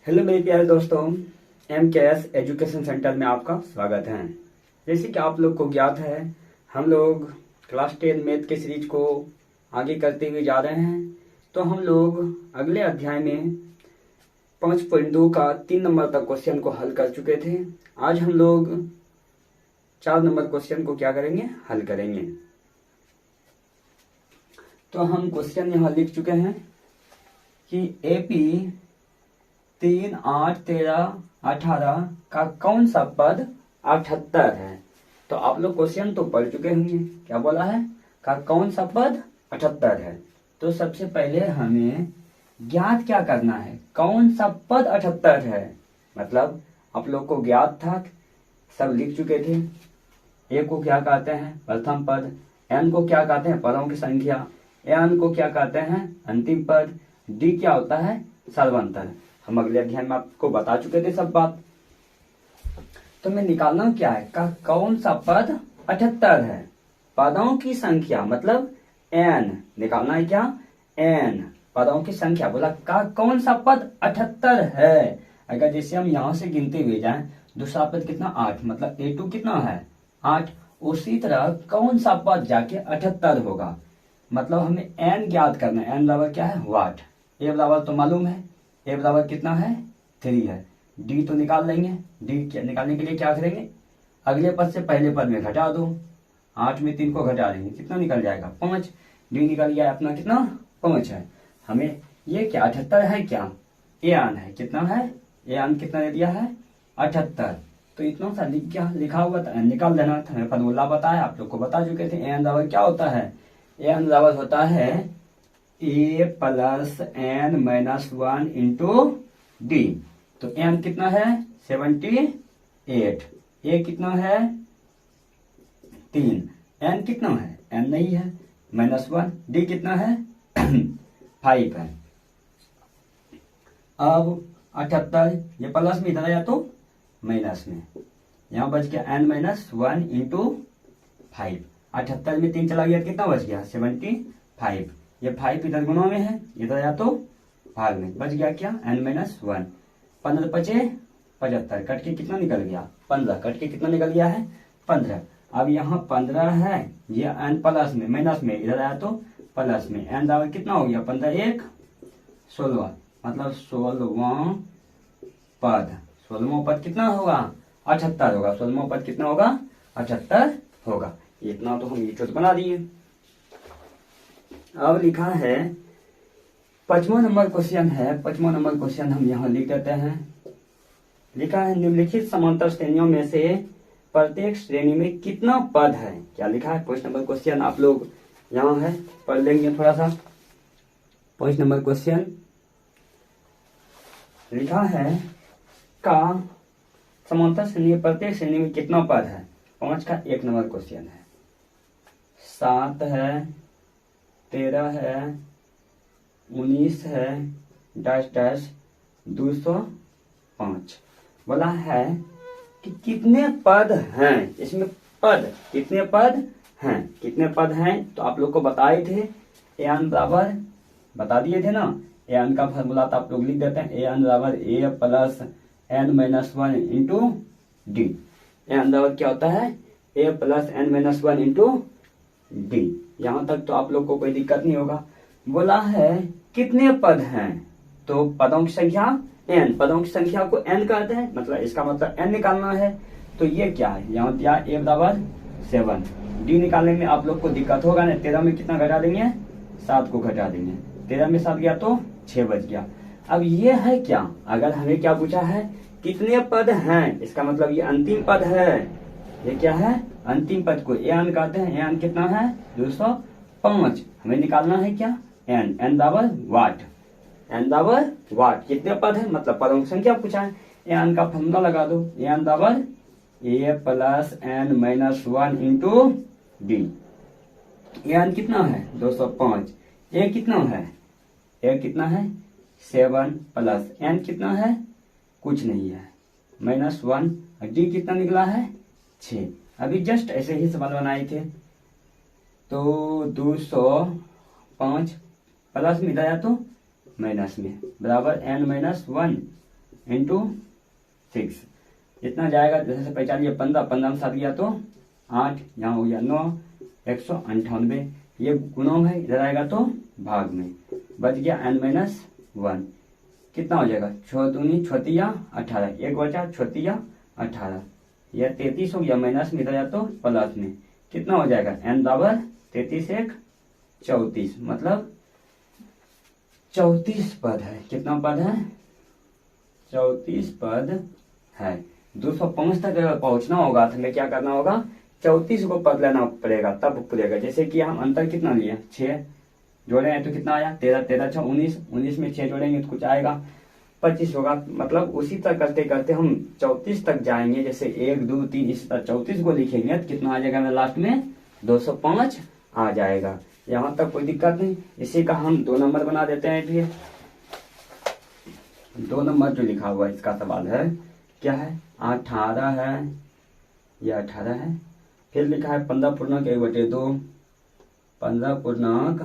Hello मेरे प्यारे दोस्तों, MKS एजुकेशन सेंटर में आपका स्वागत है। जैसे कि आप लोग को ज्ञात है, हम लोग क्लास 10 मैथ के सीरीज को आगे करते हुए जा रहे हैं। तो हम लोग अगले अध्याय में 5.2 का 3 नंबर तक क्वेश्चन को हल कर चुके थे। आज हम लोग 4 नंबर क्वेश्चन को क्या करेंगे, हल करेंगे। तो हम क्वेश्चन यहाँ लिख चुके हैं कि AP 3, 8, 13, 18 का कौन सा पद 78 है। तो आप लोग क्वेश्चन तो पढ़ चुके होंगे, क्या बोला है, का कौन सा पद 78 है। तो सबसे पहले हमें ज्ञात क्या करना है, कौन सा पद 78 है। मतलब आप लोग को ज्ञात था, सब लिख चुके थे। ए को क्या कहते हैं, प्रथम पद। एन को क्या कहते हैं, पदों की संख्या। एन को क्या कहते हैं, अंतिम पद। डी क्या होता है, सर्वांतर। हम अगले अध्याय में आपको बता चुके थे सब बात। तो मैं निकालना क्या है, का कौन सा पद 78 है। पदों की संख्या मतलब एन निकालना है, क्या, एन पदों की संख्या। बोला का कौन सा पद 78 है। अगर जैसे हम यहां से गिनते हुए जाएं, दूसरा पद कितना, 8, मतलब A2 कितना है, 8। उसी तरह कौन सा पद जाके 78 होगा। मतलब हमें एन ज्ञात करना है। एन बराबर क्या है, वाट। ए बराबर तो मालूम है, ए बराबर कितना है, 3 है। डी तो निकाल लेंगे। डी निकालने के लिए क्या करेंगे, अगले पद से पहले पद में घटा दो। 8 में 3 को घटा देंगे, कितना निकल जाएगा, 5। डी निकल गया अपना, कितना, 5 है। हमें ये क्या 78 है, क्या ए आन है, कितना है, ए आन कितना दे दिया है, 78। तो इतना सा लिखा हुआ था, निकाल देना था। हमें फॉर्मूला बताया, आप लोग को बता चुके थे। ए आन बराबर क्या होता है, ए आन बराबर होता है A plus n minus 1 into d. तो एन कितना है, 78। ए कितना है, 3। एन कितना है, एन नहीं है, -1। डी कितना है 5 है। अब 78 ये प्लस में इधर आया तो माइनस में, यहां बच गया एन माइनस 1 इंटू 5। 78 में 3 चला गया, कितना बच गया, 75। ये 5 इधर गुणों में है, इधर या तो भाग में, बच गया क्या, n माइनस 1। 15 पचे 75, कट के कितना निकल गया, 15। कट के कितना निकल गया है, 15। अब यहाँ 15 है, ये n प्लस में, माइनस में, इधर आया तो प्लस में। n बराबर कितना हो गया, 15 1 16, मतलब 16वां पद। 16वां पद कितना होगा, 78 होगा। 16वां पद कितना होगा, 78 होगा। इतना तो हम ये चुत बना दिए। अब लिखा है 5वां नंबर क्वेश्चन है। 5वां नंबर क्वेश्चन हम यहाँ लिख देते हैं। लिखा है निम्नलिखित समांतर श्रेणियों में से प्रत्येक श्रेणी में कितना पद है। क्या लिखा है, 5 नंबर क्वेश्चन आप लोग यहाँ है, पढ़ लेंगे थोड़ा सा। 5 नंबर क्वेश्चन लिखा है का समांतर श्रेणी में प्रत्येक श्रेणी में कितना पद है। 5 का 1 नंबर क्वेश्चन है। 7 है, 13 है, 19 है, डैश डैश 205। बोला है कि कितने पद हैं इसमें, पद कितने पद हैं, कितने पद हैं। तो आप लोग को बताए थे, एन बराबर बता दिए थे ना, एन का फॉर्मूला तो आप लोग लिख देते हैं। एन बराबर a plus n minus 1 into d. N बराबर क्या होता है, a plus n minus 1 into d. यहां तक तो आप लोग को कोई दिक्कत नहीं होगा। बोला है कितने पद हैं, तो पदों की संख्या n, पदों की संख्या को n कहते हैं, मतलब इसका मतलब n निकालना है। तो ये क्या है, यहाँ दिया a बराबर 7। डी निकालने में आप लोग को दिक्कत होगा ना। 13 में कितना घटा देंगे, 7 को घटा देंगे। 13 में 7 गया तो 6 बच गया। अब ये है क्या, अगर हमें क्या पूछा है, कितने पद हैं, इसका मतलब ये अंतिम पद है। ये क्या है, अंतिम पद को एन कहते हैं। एन कितना है, 205। हमें निकालना है क्या, एन। एन बराबर वाट, एन बराबर वाट। कितने पद है, मतलब पदों की संख्या पूछा है। एन का फॉर्मूला लगा दो, एन बराबर a plus n minus 1 into d. N कितना है, 205। ए कितना है, ए कितना है, 7 प्लस एन कितना है, कुछ नहीं है, -1। डी कितना निकला है, 6। अभी जस्ट ऐसे ही सवाल बनाए थे। तो 205 प्लस में इधर आया तो माइनस में, बराबर n माइनस 1 इंटू 6 इतना जाएगा। जैसे से पहचान लिया 15, 15 में 7 गया तो 8, यहाँ हो गया 9, 198। ये गुणों में इधर आएगा तो भाग में, बच गया n-1। कितना हो जाएगा 6 दूनी 6 18, एक बचा 6 18, यह 33 हो गया। माइनस में इधर आया तो प्लस में कितना हो जाएगा n बराबर 33 1 34, मतलब 34 पद है। कितना पद है 34 पद है। 205 तक अगर पहुंचना होगा तो हमें क्या करना होगा 34 को पद लेना पड़ेगा, तब पूरेगा। जैसे कि हम अंतर कितना लिए 6 जोड़े हैं तो कितना आया 13, 13 6 19, 19 में 6 जोड़ेंगे तो कुछ आएगा 25 होगा। मतलब उसी तरह करते करते हम 34 तक जाएंगे। जैसे 1 2 3 इस तरह 34 को लिखेंगे तो कितना आ जाएगा हमें लास्ट में 205 आ जाएगा। यहाँ तक कोई दिक्कत नहीं। इसी का हम 2 नंबर बना देते हैं। फिर 2 नंबर जो लिखा हुआ इसका सवाल है क्या है 18 है, यह 18 है। फिर लिखा है 15 पूर्णांक 1/2, 15 पूर्णांक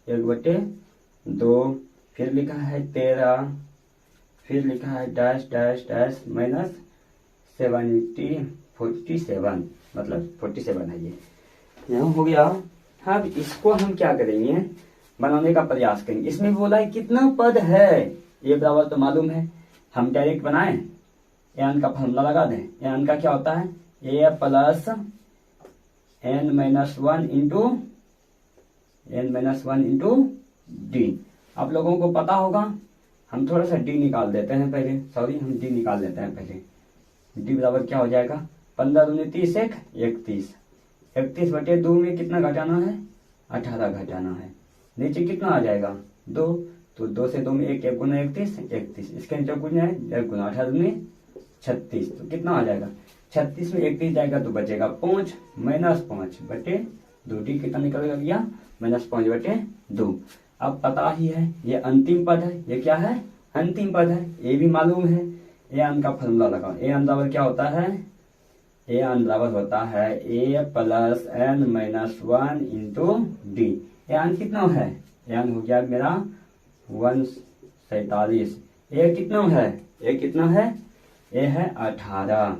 1/2। फिर लिखा है 13, फिर लिखा है डैश डैश डैश माइनस 47, मतलब 47 है ये यहाँ हो गया। अब इसको हम क्या करेंगे बनाने का प्रयास करेंगे। इसमें बोला है कितना पद है, ये बराबर तो मालूम है, हम डायरेक्ट बनाए एन का फॉर्मूला लगा दें। एन का क्या होता है a plus n-1 into D. आप लोगों को पता होगा, हम थोड़ा सा डी निकाल देते हैं पहले, सॉरी हम डी निकाल लेते हैं पहले। डी बराबर क्या हो जाएगा 15 दूनी 30 1 31, 31/2 में कितना घटाना है 18 घटाना है। नीचे कितना आ जाएगा 2, तो 2 से 2 में 1, 1 गुना 31, 31। इसके नीचे कुछ है 1 गुना 18 दूनी 36, तो कितना आ जाएगा 36 में 31 जाएगा तो बचेगा 5, -5/2। डी कितना निकल गया -5/2। अब पता ही है ये अंतिम पद है, ये क्या है अंतिम पद है, ये भी मालूम है। ए अन का फॉर्मूला लगाओ। ए अन बराबर क्या होता है ए अन बराबर होता है a plus n-1 into D. ए अन कितना है ए अन हो गया मेरा 147। ए कितना है ए है 18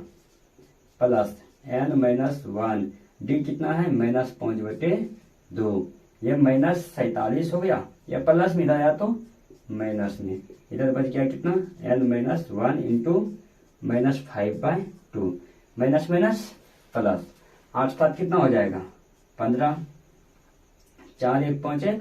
प्लस n-1, डी कितना है -5/2। ये -47 हो गया, या प्लस में इधर आया तो माइनस में, इधर बच गया कितना n-1 into -5/2, minus minus plus 8 7 कितना हो जाएगा 15, 4 1 5 1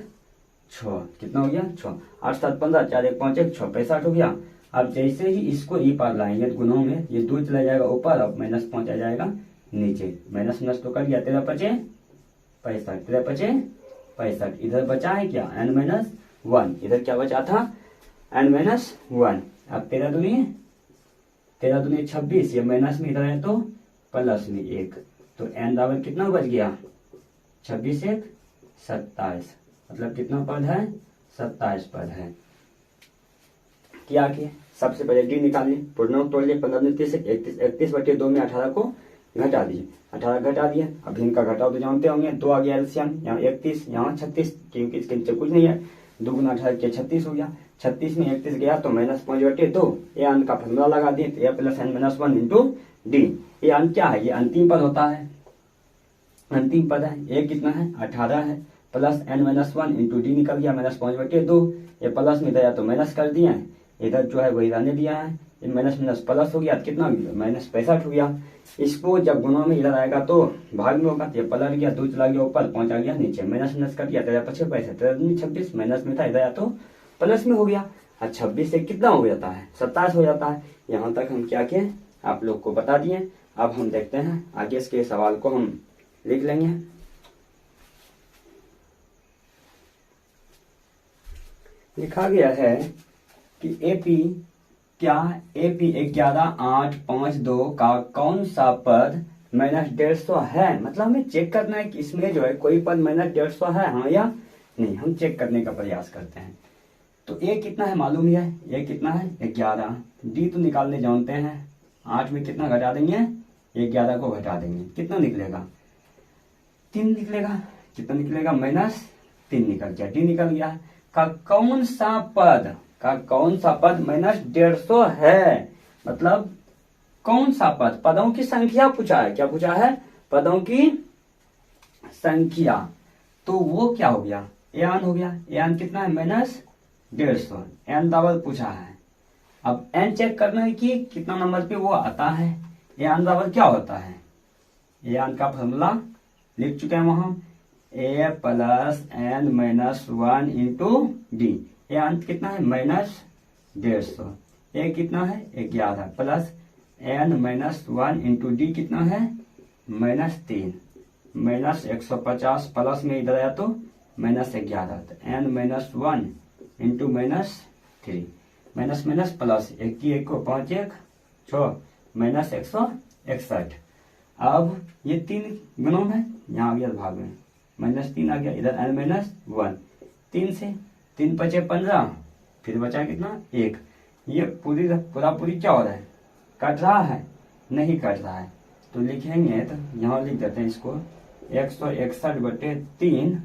6, कितना हो गया 6, 8 7 15, 4 1 5 1 6, 65 हो गया। अब जैसे ही इसको ई पार लाएंगे गुणों में ये 2 चला जाएगा ऊपर, अब -5 आ जाएगा नीचे, माइनस माइनस तो कर गया 13 5 65, 13 5 65। इधर बचा है क्या n-1, इधर क्या बचा था n-1। अब 13 दूनी 26, ये माइनस में इधर है तो प्लस में 1, तो n बराबर कितना बच गया 26 1 27, मतलब कितना पद है 27 पद है। क्या किए सबसे पहले डी निकालिए, पूर्णांक तोड़ लिए 15 30 31, 31/2 में 18 को घटा दीजिए, 18 घटा दिए। अब इनका घटाओ तो जानते होंगे, 2 आ गया एलसीएम, यहाँ 31 यहाँ 36, क्योंकि इसके नीचे कुछ नहीं है, 2 गुना 18 के 36 हो गया। 36 में 31 गया तो -5/2, ये अंक का फॉर्मूला लगा दिए, तो ए प्लस n-1 इंटू डी। ये अंक क्या है, ये अंतिम पद होता है, अंतिम पद है। ए कितना है 18 है, प्लस n-1 इंटू डी निकल गया -5/2, ये प्लस में गया तो माइनस कर दिया है, इधर जो है वही रहने दिया है, ये माइनस माइनस प्लस हो गया तो कितना -65 हो गया। इसको जब गुणों में इधर आएगा तो भाग में होगा, तो ये पलट गया, 2 चला गया ऊपर, 5 आ गया नीचे, माइनस माइनस कर दिया, 13 5 65, 13 26, माइनस में था इधर आया तो प्लस में हो गया। और 26 से कितना हो जाता है 27 हो जाता है। यहाँ तक हम क्या किए आप लोग को बता दिए। अब हम देखते हैं आगे इसके सवाल को हम लिख लेंगे। लिखा गया है कि एपी 11,852 का कौन सा पद -150 है। मतलब हमें चेक करना है कि इसमें जो है कोई पद -150 है हाँ या नहीं, हम चेक करने का प्रयास करते हैं। तो ए कितना है मालूम है, ये कितना है 11, डी तो निकालने जानते हैं, 8 में कितना घटा देंगे 11 को घटा देंगे, कितना निकलेगा 3 निकलेगा, कितना निकलेगा -3 निकल गया, डी निकल गया। का कौन सा पद का कौन सा पद -150 है। मतलब कौन सा पद, पदों की संख्या पूछा है। क्या पूछा है? पदों की संख्या। तो वो क्या हो गया? एन हो गया। एन कितना है? -150। एन बराबर पूछा है। अब एन चेक करना है कि कितना नंबर पे वो आता है। एन बराबर क्या होता है? एन का फॉर्मूला लिख चुके हैं वहां, a plus n -1 into d. N कितना है? -150। ए कितना है? 11 प्लस एन -1 इंटू डी कितना है? -3 -150 प्लस में इधर आया तो -11, तो n -1 into -3 minus minus plus, 1 की 1 को 5 1 6 -161। अब ये 3 गुणों में यहाँ आ गया भाग में, -3 आ गया, इधर n-1, 3 से 3 बचे 15, फिर बचा कितना? 1। ये पूरी क्या हो रहा है? कट रहा है? नहीं कट रहा है। तो लिखेंगे, तो यहाँ लिख देते हैं इसको 161/3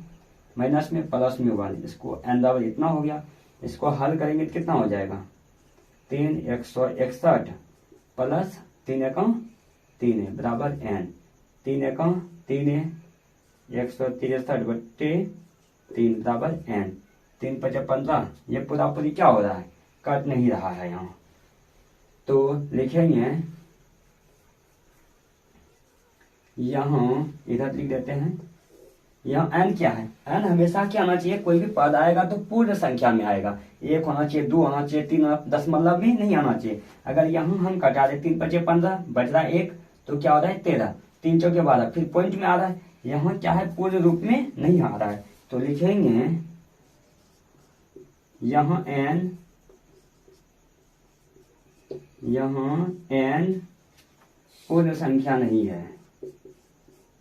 माइनस में प्लस में 1, इसको n बराबर इतना हो गया। इसको हल करेंगे तो कितना हो जाएगा? 3 161 प्लस 3 एकम 3 बराबर n, 3 एकम 3 163/3 बराबर n, 3 5 15। ये पूरी क्या हो रहा है? कट नहीं रहा है यहाँ। तो लिखेंगे यहाँ, इधर लिख देते हैं, यहाँ n क्या है? n हमेशा क्या आना चाहिए? कोई भी पद आएगा तो पूर्ण संख्या में आएगा। 1 होना चाहिए, 2 होना चाहिए, 3 दशमलव में नहीं आना चाहिए। अगर यहाँ हम कटा रहे 3 5 15, बच रहा 1, तो क्या हो रहा है? 13, 3 चौके 12, फिर पॉइंट में आ रहा है। यहाँ क्या है? पूर्ण रूप में नहीं आ रहा है। तो लिखेंगे यहाँ n पूर्ण संख्या नहीं है,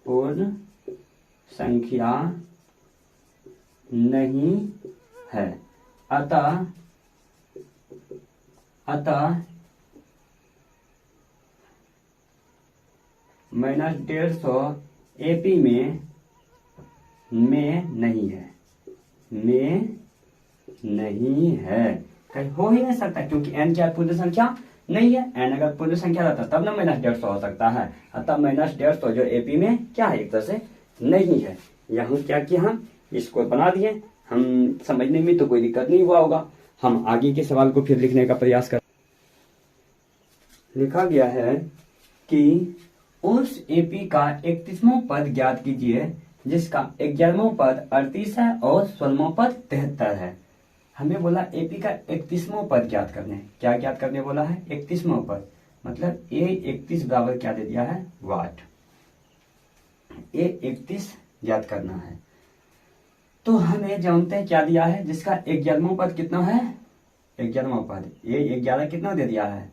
पूर्ण संख्या नहीं है। अतः -150 एपी में नहीं है, नहीं है। कहीं हो ही नहीं सकता, क्योंकि n क्या पूर्ण संख्या नहीं है। n अगर पूर्ण संख्या रहता तब ना -150 हो सकता है। अतः -150 जो एपी में क्या है? एक तरह से नहीं है। यहाँ क्या किया? हम इसको बना दिए। हम समझने में तो कोई दिक्कत नहीं हुआ होगा। हम आगे के सवाल को फिर लिखने का प्रयास कर। लिखा गया है कि उस एपी का 31वां पद ज्ञात कीजिए जिसका 11वां पद 38 है और 16वां पद 73 है। हमें बोला एपी का 31वां पद ज्ञात करने। क्या ज्ञात करने बोला है? 31वां पद। मतलब A31 बराबर क्या दे दिया है? वाट। A31 ज्ञात करना है। तो हमें जानते हैं क्या दिया है? जिसका 11वां पद कितना है? 11वां पद A11 कितना दे दिया है?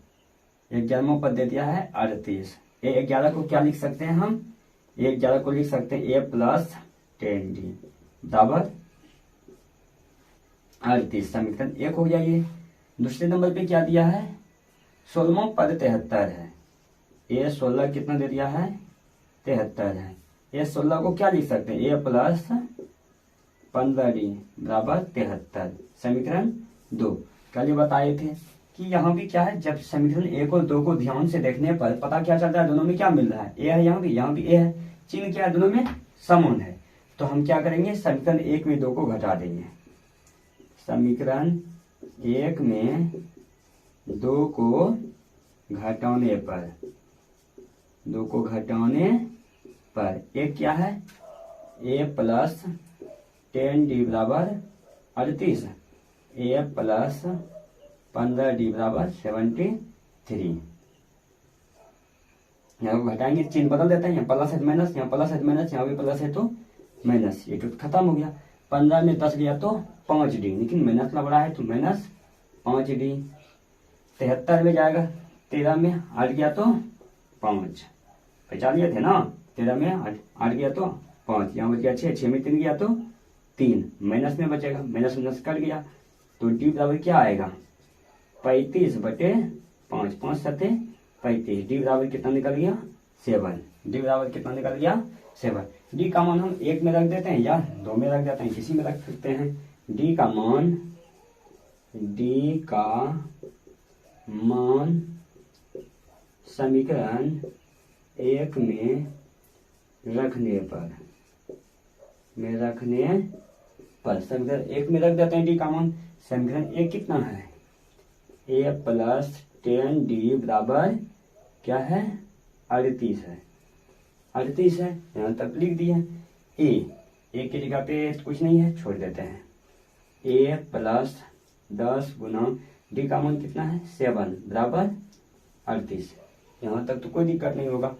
11वां पद दे दिया है 38। A11 को क्या लिख सकते हैं हम? A11 को लिख सकते हैं A प्लस 10D बराबर 38। समीकरण 1 हो गया ये। दूसरे नंबर पे क्या दिया है? 16वां पद 73 है। A16 कितना दे दिया है? 73 है। A16 को क्या लिख सकते हैं? A प्लस 15D बराबर 73। समीकरण 2। कल ये बताए थे कि यहाँ भी क्या है? जब समीकरण 1 और 2 को ध्यान से देखने पर पता क्या चलता है? दोनों में क्या मिल रहा है? A है, यहाँ भी A है। चिन्ह क्या है? दोनों में समान है। तो हम क्या करेंगे? समीकरण 1 में 2 को घटा देंगे। समीकरण 1 में 2 को घटाने पर एक क्या है? A प्लस 10D बराबर 38, A प्लस 15D बराबर 73। यहाँ घटाएंगे, चिन्ह बदल देते हैं। यहाँ प्लस है माइनस, यहाँ प्लस है माइनस, यहाँ भी प्लस है तो माइनस। ये तो खत्म हो गया। 15 में 10 गया तो 5D, लेकिन माइनस लग रहा है तो -5D। 73 में जाएगा, 13 में 8 गया तो 5, पहचान लिए थे ना? 13 में 8 गया तो 5, यहाँ बच गया 6, 6 में 3 गया तो 3, माइनस में बचेगा, माइनस कट गया तो D बराबर क्या आएगा? 35/5, 5 7 35। D बराबर कितना निकल गया? 7। D बराबर कितना निकल गया? 7। D का मान हम 1 में रख देते हैं या 2 में रख देते हैं, किसी में रख सकते हैं। D का मान डी का मान समीकरण 1 में रखने पर समीकरण 1 में रख देते हैं डी का मान। समीकरण 1 कितना है, ए प्लस 10 डी बराबर क्या है, 38 है। 38 है, यहाँ तक लिख दिया। ए की जगह पे कुछ नहीं है, छोड़ देते हैं। ए प्लस 10 गुना डी का मान कितना है, 7 बराबर 38। यहाँ तक तो कोई दिक्कत नहीं होगा।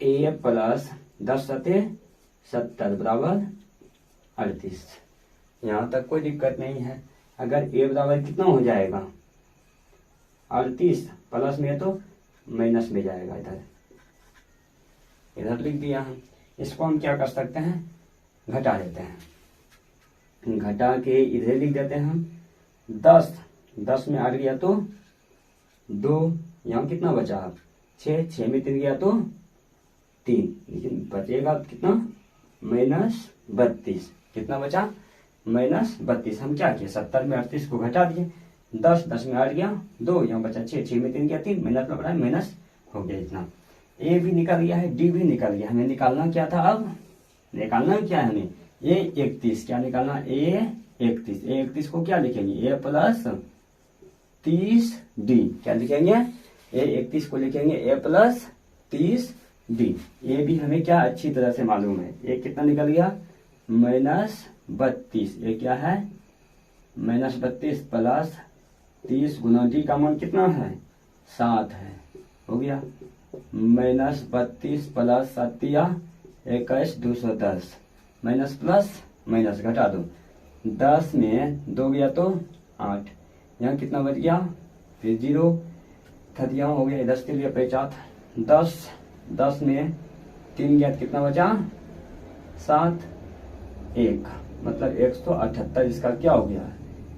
ए प्लस 10 सते 70 बराबर 38। यहाँ तक कोई दिक्कत नहीं है। अगर ए बराबर कितना हो जाएगा, 38, प्लस में तो माइनस में जाएगा, इधर लिख दिया हम। इसको हम क्या कर सकते हैं, घटा देते हैं। घटा के इधर लिख देते हैं हम 10 में 8 गया तो 2, यहाँ कितना बचा, 6 में 3 गया तो 3, लेकिन बचेगा कितना, -32। कितना बचा, -32। हम क्या किए, 70 में 38 को घटा दिए। 10 में 8 गया 2, यहाँ बचा 6 में 3 गया 3, माइनस में बढ़ा माइनस हो गया इतना। ए भी निकल गया है, डी भी निकल गया। हमें निकालना क्या था, अब निकालना क्या है हमें, ए 31। क्या निकालना, ए 31। ए 31 को क्या लिखेंगे, ए प्लस 30 डी। क्या लिखेंगे, ए 31 को लिखेंगे ए प्लस 30 डी। ये भी हमें क्या अच्छी तरह से मालूम है। ये कितना निकल गया, -32। ये क्या है, -32 प्लस 30 गुना डी का मान कितना है, 7 है। हो गया, -32 प्लस 7 21 210, माइनस प्लस माइनस घटा दो। 10 में 2 गया तो 8, यहाँ कितना बच गया, फिर 0 30 हो गया, 10 के लिए 50। 10 में 3 गया कितना बचा, 7, 1 मतलब 178। इसका क्या हो गया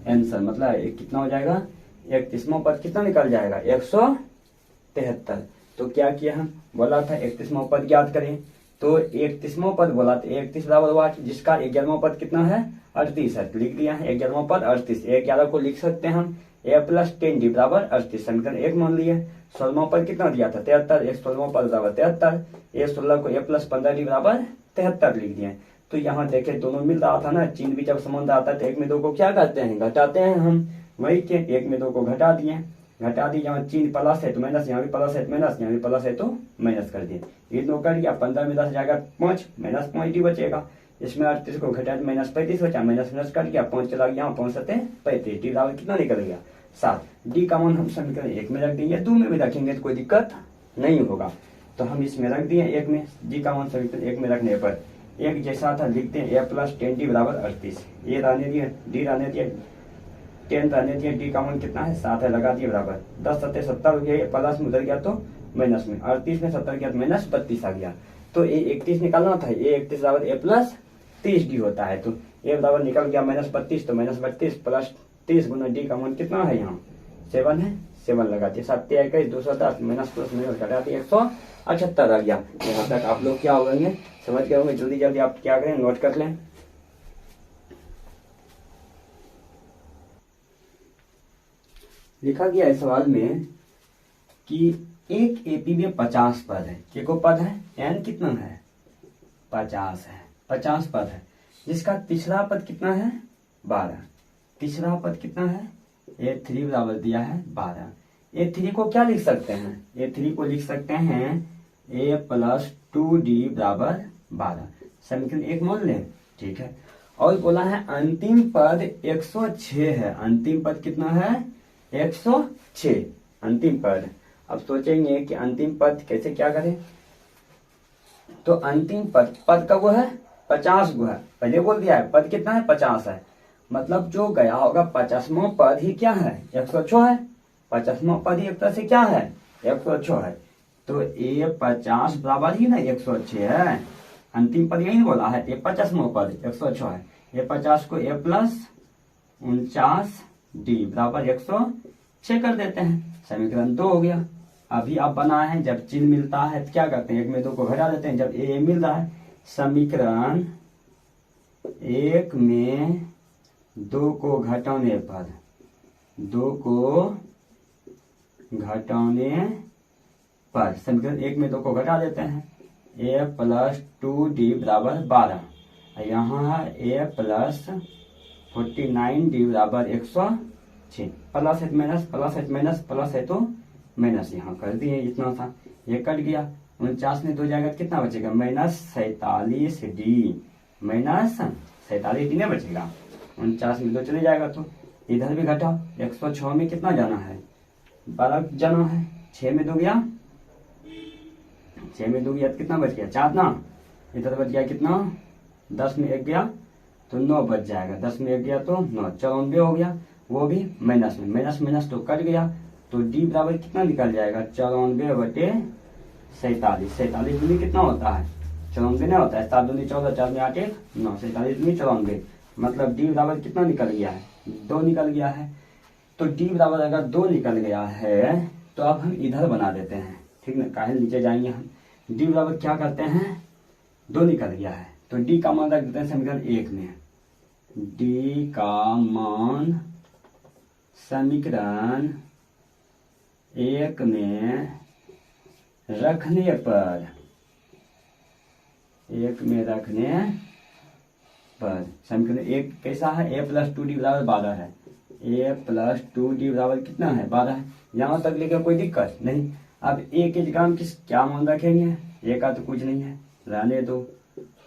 आंसर, मतलब कितना हो जाएगा, 31वां पद कितना निकल जाएगा, 173। तो क्या किया हम, बोला था 31वां पद याद करें, तो 31वां पद बोला था 31 बराबर 8, जिसका 11वां पद कितना है, 38 है। लिख दिया है 11वां पद 38। 11 को लिख सकते हैं हम ए प्लस 10 डी बराबर 38, समीकरण 1 मान लिए। 16वां पद कितना दिया था, 73। 16वां पद बराबर 73। 16 को ए प्लस 15 डी बराबर 73 लिख दिए। तो यहाँ देखे दोनों मिल रहा था ना, चिन्ह भी जब संबंध आता है तो 1 में 2 को क्या करते हैं, घटाते हैं हम। वही के 1 में 2 को घटा दिए। यहाँ चिन्ह प्लस है तो माइनस, यहाँ भी प्लस है तो माइनस, यहाँ भी प्लस है तो माइनस कर दिए। ये 2 कर दिया, 15 में 10 जाएगा 5, -5 डी बचेगा। इसमें 38 को घटा -35 बचा, माइनस कर दिया, 5 चला गया, 5 सते 35। डी बराबर कितना निकल गया, 7। डी का मान हम समीकरण 1 में रख देंगे, 2 में भी रखेंगे तो कोई दिक्कत नहीं होगा। तो हम इसमें रख दिए 1 में। डी का मान समीकरण 1 में रखने पर एक जैसा था, लिखते हैं ए प्लस 10 डी बराबर 38। ये रहने दिए, डी रहने दिए, 10 रहने दिए। डी का मान कितना है, 7 है, लगा दिए बराबर। 10 सत्ते 70 हो गया, प्लस में उधर गया तो माइनस में, 38 में 70 गया तो -32 आ गया। तो ए 31 निकालना था, ए 31 बराबर ए प्लस 30 डी होता है। तो ए बराबर निकल गया -32, तो -32 प्लस 30 गुना डी का मान कितना है, यहाँ 7 है, 7 लगा दिए। 7 21 210, माइनस प्लस माइनस घटा दिए, 178 आ गया। यहाँ तक आप लोग क्या होंगे, समझ गए होंगे। जल्दी जल्दी आप क्या करें, नोट कर लें। लिखा गया है सवाल में कि एक एपी में 50 पद है। के को पद है, एन कितना है, 50 है, 50 पद है, जिसका तीसरा पद कितना है, 12। तीसरा पद कितना है, A3 बराबर दिया है 12। A3 को क्या लिख सकते हैं, A3 को लिख सकते हैं A प्लस 2D बराबर 12, समीकरण 1 मान लें, ठीक है। और बोला है अंतिम पद 106 है। अंतिम पद कितना है, 106 अंतिम पद। अब सोचेंगे कि अंतिम पद कैसे क्या करें, तो अंतिम पद का वो है 50 गो है, पहले बोल दिया है पद कितना है, 50 है। मतलब जो गया होगा 50वां पद ही क्या है, 106 है। 50वां पद ही एक तरह से क्या है, 106 है। तो ए 50 बराबर ही ना 106 है। अंतिम पद यही बोला है, ये 50वां पद 106 है। ये 50 को ए प्लस 49 डी बराबर 106 कर देते हैं, समीकरण 2 हो गया। अभी आप बनाए हैं, जब चिन्ह मिलता है तो क्या करते हैं, 1 में 2 को घटा देते हैं। जब ए मिल रहा है, समीकरण 1 में 2 को घटाने पर 2 को घटाने पर, समीकरण 1 में 2 को घटा देते हैं, a प्लस 2d बराबर 12, यहाँ है a प्लस 49d बराबर 106, प्लस है माइनस, प्लस है माइनस, प्लस है तो माइनस, यहाँ कर दिए इतना सा, ये कट गया, 49 में 2 जाएगा कितना बचेगा, माइनस 47d, माइनस 47d नहीं बचेगा, 49 में 2 चले जाएगा, तो इधर भी घटाओ, 106 में कितना जाना है, 12 जाना है, 6 में 2 गया, 6 में 2 गया तो कितना बच गया, 4 ना, इधर बच गया कितना, 10 में 1 गया तो 9 बच जाएगा, 10 में 1 गया तो 9, 94 हो गया, वो भी माइनस में, माइनस माइनस तो कट गया, तो डी बराबर कितना निकल जाएगा, 94 बटे 47, 47 दूनी कितना होता है, 94 नहीं होता है, 7 दूनी 14, 4 में 8 1 9, 47 दूनी 94, मतलब डी बराबर कितना निकल गया है, 2 निकल गया है। तो डी बराबर अगर 2 निकल गया है तो अब हम इधर बना देते हैं, ठीक ना, काहे नीचे जाएंगे हम, डी बराबर क्या करते हैं, 2 निकल गया है, तो डी का मान रख देते हैं समीकरण 1 में, डी का मान समीकरण 1 में रखने पर, 1 में रखने पर समीकरण 1 कैसा है, a प्लस 2d बराबर 12 है, a प्लस 2d बराबर कितना है, 12 है, यहाँ तक लेकर कोई दिक्कत नहीं। अब a के जगह हम क्या मान रखेंगे, a का तो कुछ नहीं है, रहने दो,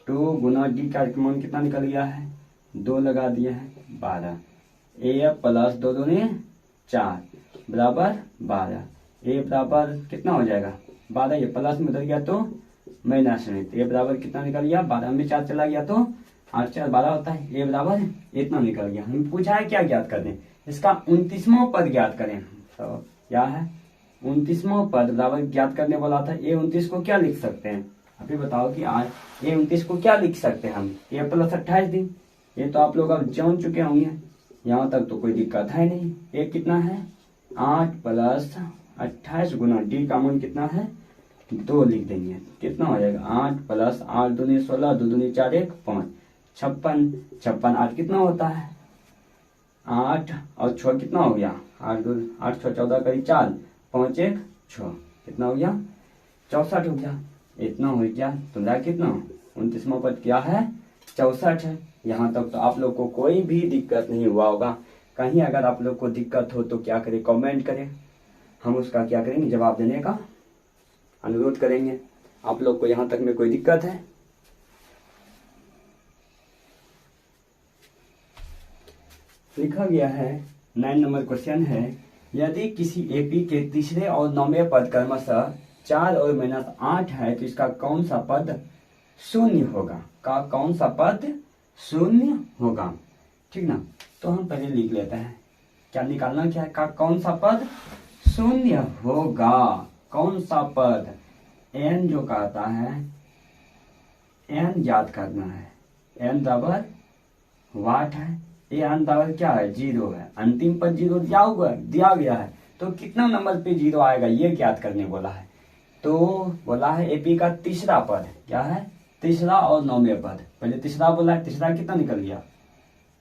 2 गुना d का मान कितना निकल गया है, 2 लगा दिए हैं 12, a प्लस 2 दूनी 4 बराबर 12, a बराबर कितना हो जाएगा 12, ये प्लस में उधर गया तो माइनस में, a बराबर कितना निकल गया, 12 में 4 चला गया तो 8 4 12 होता है, a बराबर इतना निकल गया। हमें पूछा है क्या ज्ञात कर दें, इसका 29वां पद ज्ञात करें, तो क्या है 29वां पद बराबर ज्ञात करने वाला था, a 29 को क्या लिख सकते हैं, अभी बताओ कि आज a 29 को क्या लिख सकते हैं हम, a प्लस 28 दिन, ये तो आप लोग अब जान चुके होंगे, यहाँ तक तो कोई दिक्कत है नहीं। a कितना है 8 प्लस 28 गुना d का मान कितना है 2 लिख देंगे, कितना हो जाएगा 8 प्लस 8 दूनी 16, 2 दूनी 4 1 5, 56, 56 8 कितना होता है 8 और 6 कितना हो गया 8 2 8 6 14 करीब 4 5 1 6, कितना हो गया 64 हो गया, इतना हो गया, तुम्हारा कितना 29वां पद क्या है 64 है। यहाँ तक तो आप लोग को कोई भी दिक्कत नहीं हुआ होगा, कहीं अगर आप लोग को दिक्कत हो तो क्या करें, कमेंट करें, हम उसका क्या करेंगे जवाब देने का अनुरोध करेंगे। आप लोग को यहाँ तक में कोई दिक्कत है, लिखा गया है 9 नंबर क्वेश्चन है, यदि किसी एपी के तीसरे और 9वें पद क्रमशः 4 और -8 है तो इसका कौन सा पद शून्य होगा, का कौन सा पद शून्य होगा, ठीक ना। तो हम पहले लिख लेते हैं, क्या निकालना क्या है, का कौन सा पद शून्य होगा, कौन सा पद, n जो कहता है n याद करना है, n बराबर वाट है, ये n बराबर क्या है 0 है, अंतिम पद 0 दिया गया है, तो कितना नंबर पे 0 आएगा ये ज्ञात करने बोला है। तो बोला है एपी का तीसरा पद क्या है, तीसरा और 9वें पद, पहले तीसरा बोला है, तीसरा कितना निकल गया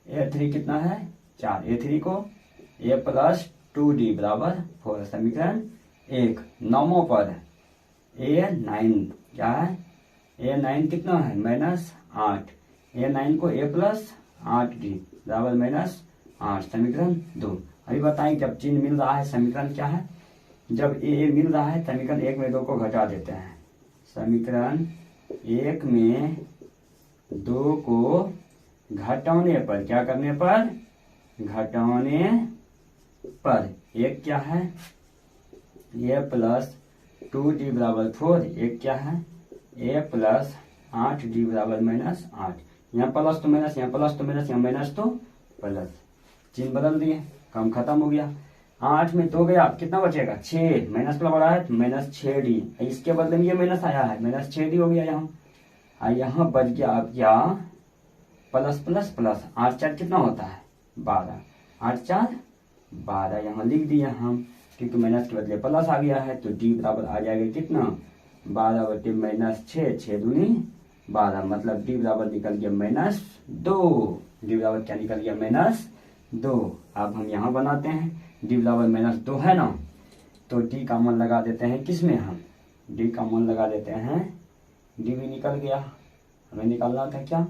a3 कितना है 4, a3 को a प्लस 2d बराबर 4, समीकरण 1, 9वां पद a9 क्या है, a9 कितना है -8, a9 को a प्लस 8d बराबर -8, समीकरण 2। अभी बताएं जब चिन्ह मिल रहा है समीकरण क्या है, जब a मिल रहा है समीकरण 1 में 2 को घटा देते हैं, समीकरण 1 में 2 को घटाने पर, क्या करने पर, घटाने पर, एक क्या है a प्लस 2d बराबर 4, एक क्या है a प्लस 8d बराबर -8, यहाँ प्लस तो माइनस, यहाँ प्लस तो माइनस, यहाँ माइनस तो प्लस, चिन्ह बदल दिए, काम खत्म हो गया। 8 में 2 गया, कितना बचेगा 6, माइनस वाला बड़ा है तो -6d, इसके बदले में ये माइनस आया है -6d हो गया यहाँ, यहाँ बच गया अब क्या प्लस प्लस प्लस, 8 4 कितना होता है 12, 8 4 12, यहाँ लिख दिया हम, क्योंकि माइनस के बदले प्लस आ गया है, तो डी बराबर आ जाएगा कितना 12 बटे -6, 6 दूनी 12, मतलब डी बराबर निकल गया -2, डी बराबर क्या निकल गया 2। अब हम यहाँ बनाते हैं, डी बराबर -2 है ना, तो डी का मान लगा देते हैं किसमें, हम डी का मान लगा देते हैं, डी भी निकल गया, हमें निकालना था क्या,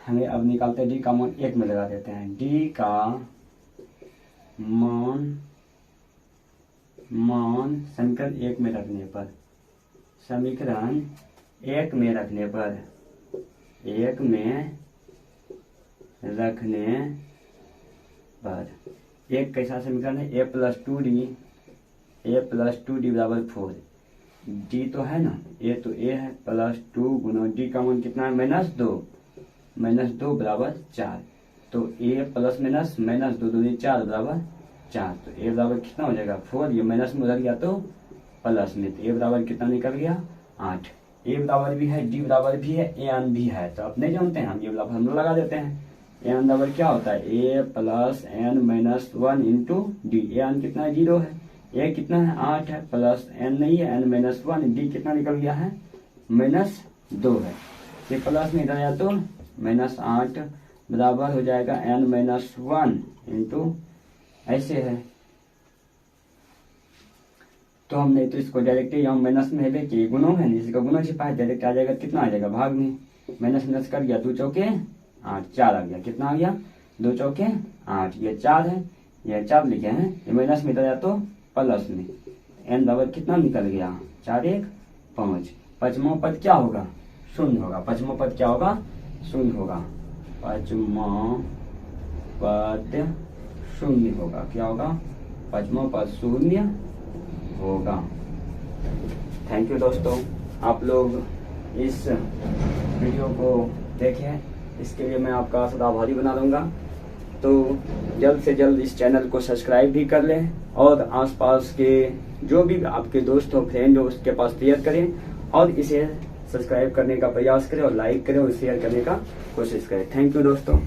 हमें अब निकालते हैं डी का मान 1 में लगा देते हैं। डी का मान समीकरण 1 में रखने पर, समीकरण 1 में रखने पर, 1 में रखने पर, एक कैसा समीकरण है, a + 2d बराबर 4। डी तो है ना, ए तो ए है, +2 गुना डी का मान कितना है, -2 बराबर 4। तो ए प्लस माइनस -2 दूनी 4 बराबर 4। तो ए बराबर कितना हो जाएगा 4, ये माइनस में उधर गया तो प्लस में, तो ए बराबर कितना निकल गया 8। ए बराबर भी है, डी बराबर भी है, एन भी है, तो आप नहीं जानते हैं, हम ये बराबर हम लगा देते हैं। एन बराबर क्या होता है, a plus n - 1 into d. N कितना है 0 है, ए कितना है 8 है, प्लस n नहीं है n - 1, डी कितना निकल गया है -2 है। ये प्लस में इधर आया तो -8 बराबर हो जाएगा n - 1 इंटू, ऐसे है। तो हमने तो इसको डायरेक्ट यहाँ माइनस में है कि गुणों है, इसका गुणा छिपा है, डायरेक्ट आ जाएगा, कितना आ जाएगा भाग में, माइनस कर गया, 2 चौके 8, 4 आ गया, कितना आ गया 2 चौके 8, ये 4 है, ये 4 लिखे हैं, ये माइनस में इधर तो प्लस में, n बराबर कितना निकल गया 4 1 5। पांचवा पद क्या होगा, शून्य होगा, पांचवा पद क्या होगा, शून्य होगा, पांचवा पद शून्य होगा, क्या होगा, पांचवा पद शून्य होगा। थैंक यू दोस्तों, आप लोग इस वीडियो को देखें, इसके लिए मैं आपका सदा आभारी बना दूंगा। तो जल्द से जल्द इस चैनल को सब्सक्राइब भी कर लें और आसपास के जो भी आपके दोस्त हो, फ्रेंड हो, उसके पास शेयर करें और इसे सब्सक्राइब करने का प्रयास करें और लाइक करें और शेयर करने का कोशिश करें। थैंक यू दोस्तों।